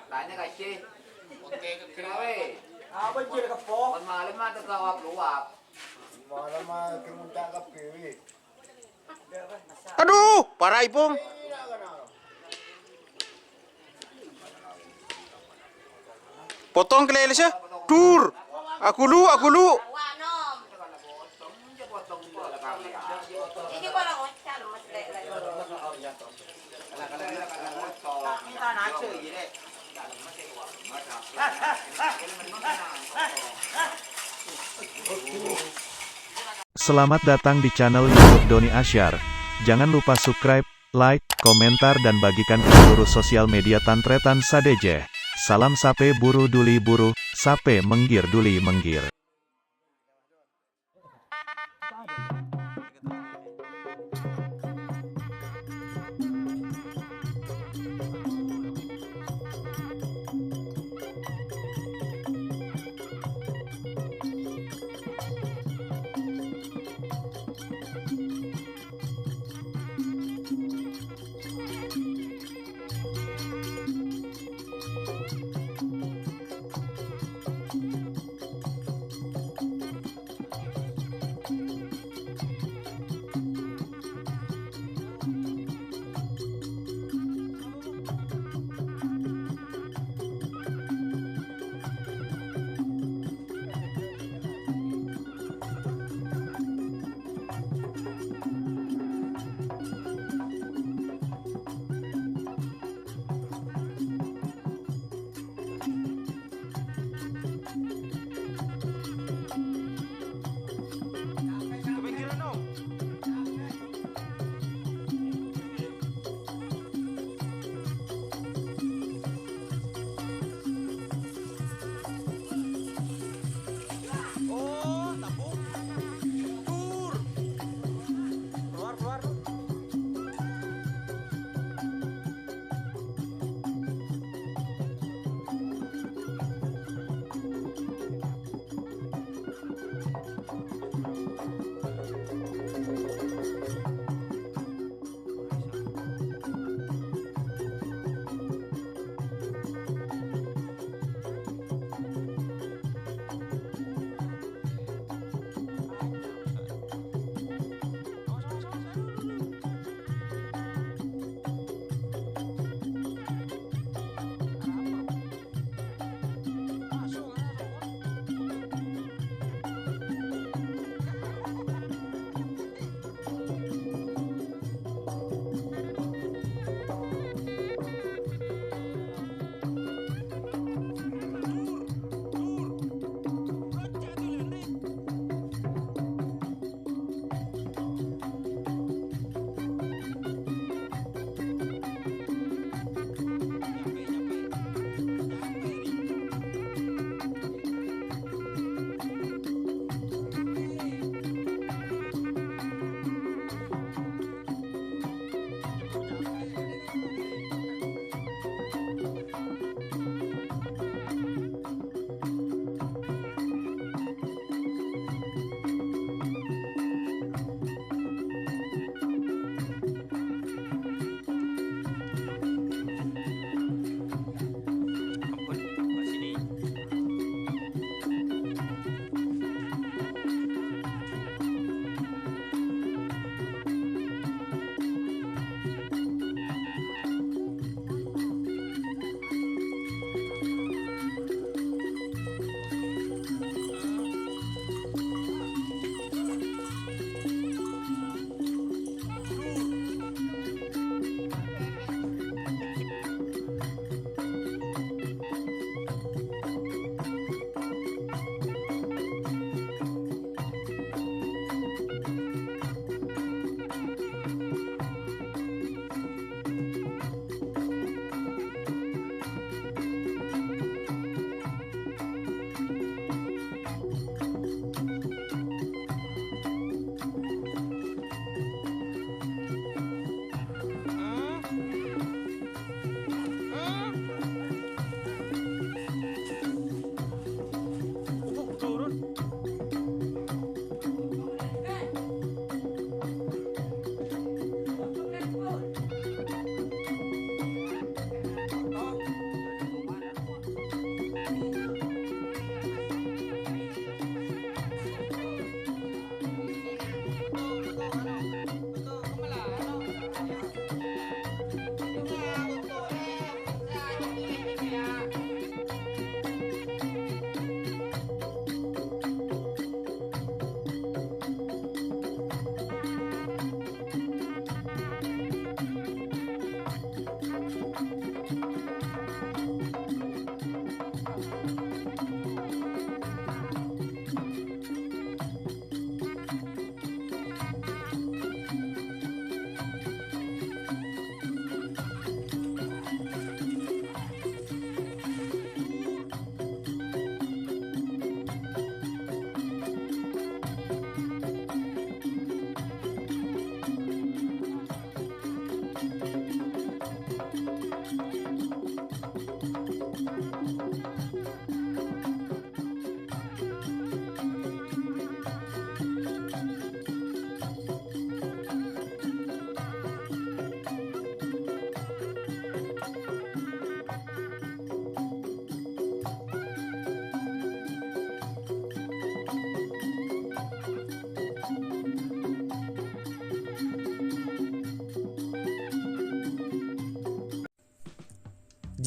Tanya kasih. Kenapa? Apa je dekat pok? Malam mah terkawap luap. Malam mah kemunta ke piwi. Aduh, parah Ipung. Potong kelelisnya. Dur. Aku lu. Ini ko lang siya, mas Minta nacho gini. Selamat datang di channel YouTube Doni Asyar. Jangan lupa subscribe, like, komentar dan bagikan ke seluruh sosial media Tantretan Sadejeh. Salam sape buru duli buru, sape menggir duli menggir.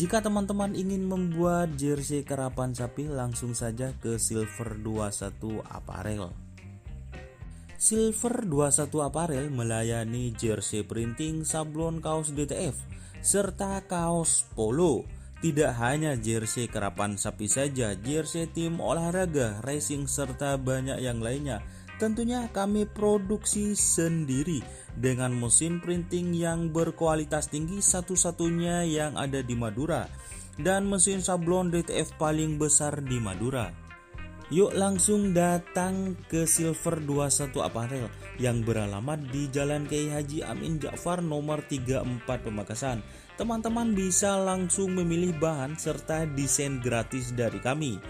Jika teman-teman ingin membuat jersey karapan sapi, langsung saja ke Silver 21 Apparel. Silver 21 Apparel melayani jersey printing, sablon kaos DTF, serta kaos polo. Tidak hanya jersey karapan sapi saja, jersey tim olahraga, racing, serta banyak yang lainnya. Tentunya kami produksi sendiri dengan mesin printing yang berkualitas tinggi, satu-satunya yang ada di Madura, dan mesin sablon DTF paling besar di Madura. Yuk langsung datang ke Silver 21 Apparel yang beralamat di Jalan Kiai Haji Amin Ja'far nomor 34 Pamekasan. Teman-teman bisa langsung memilih bahan serta desain gratis dari kami.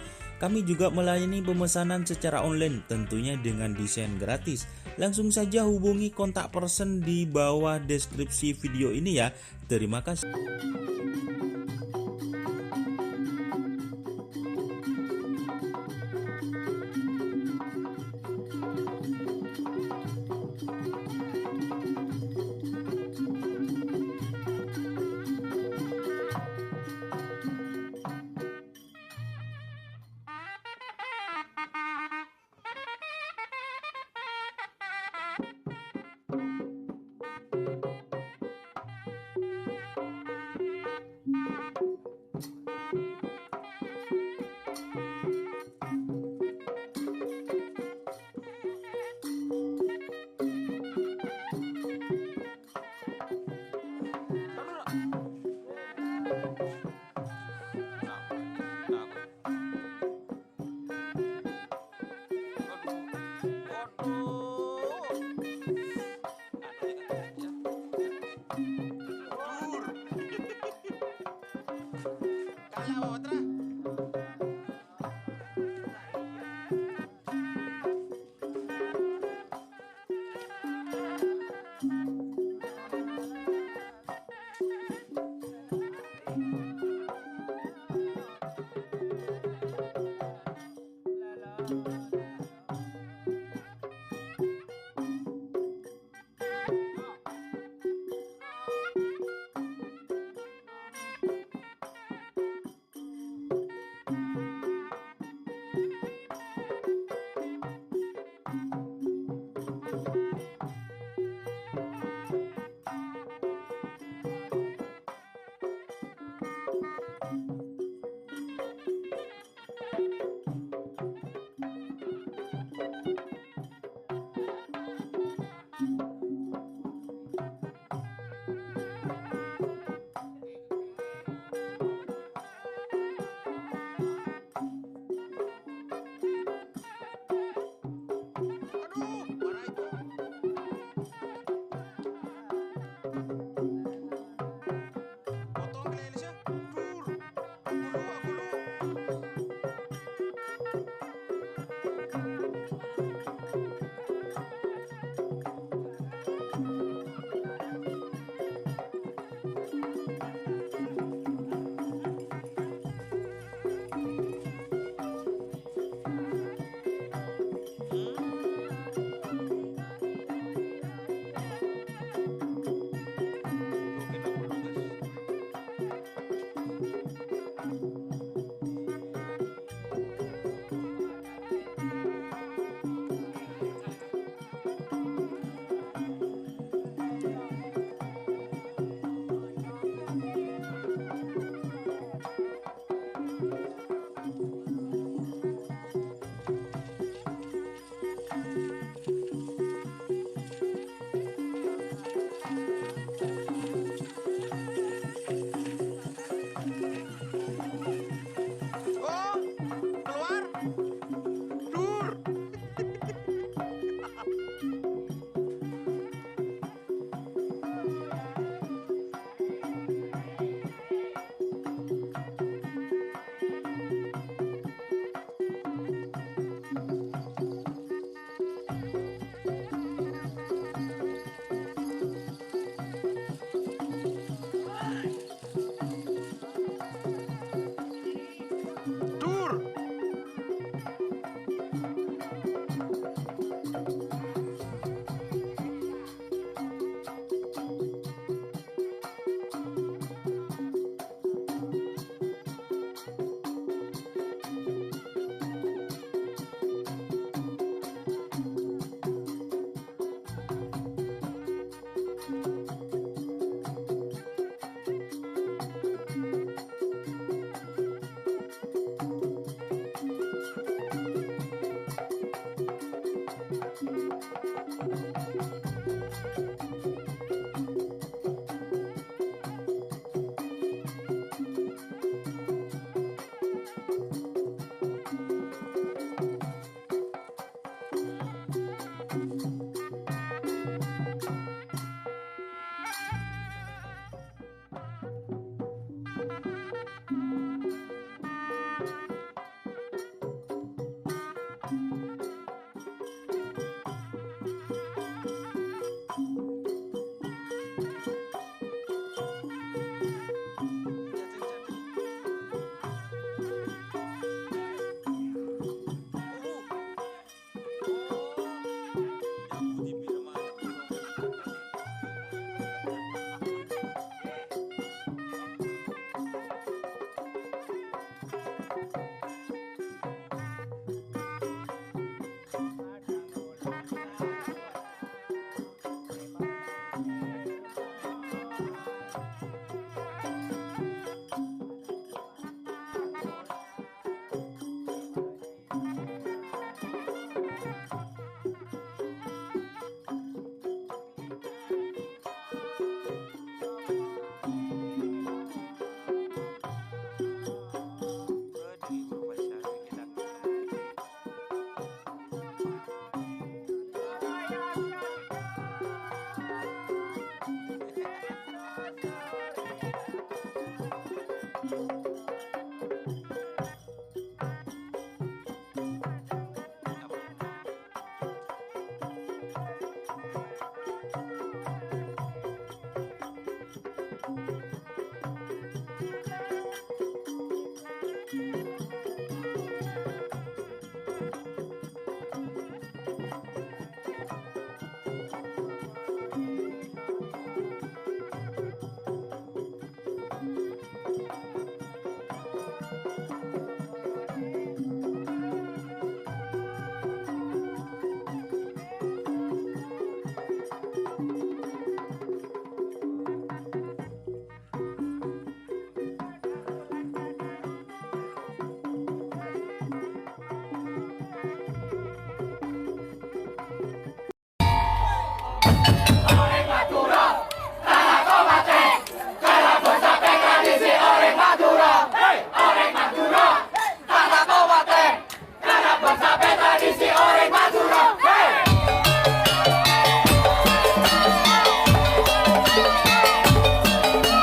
Kami juga melayani pemesanan secara online, tentunya dengan desain gratis. Langsung saja hubungi kontak person di bawah deskripsi video ini ya. Terima kasih.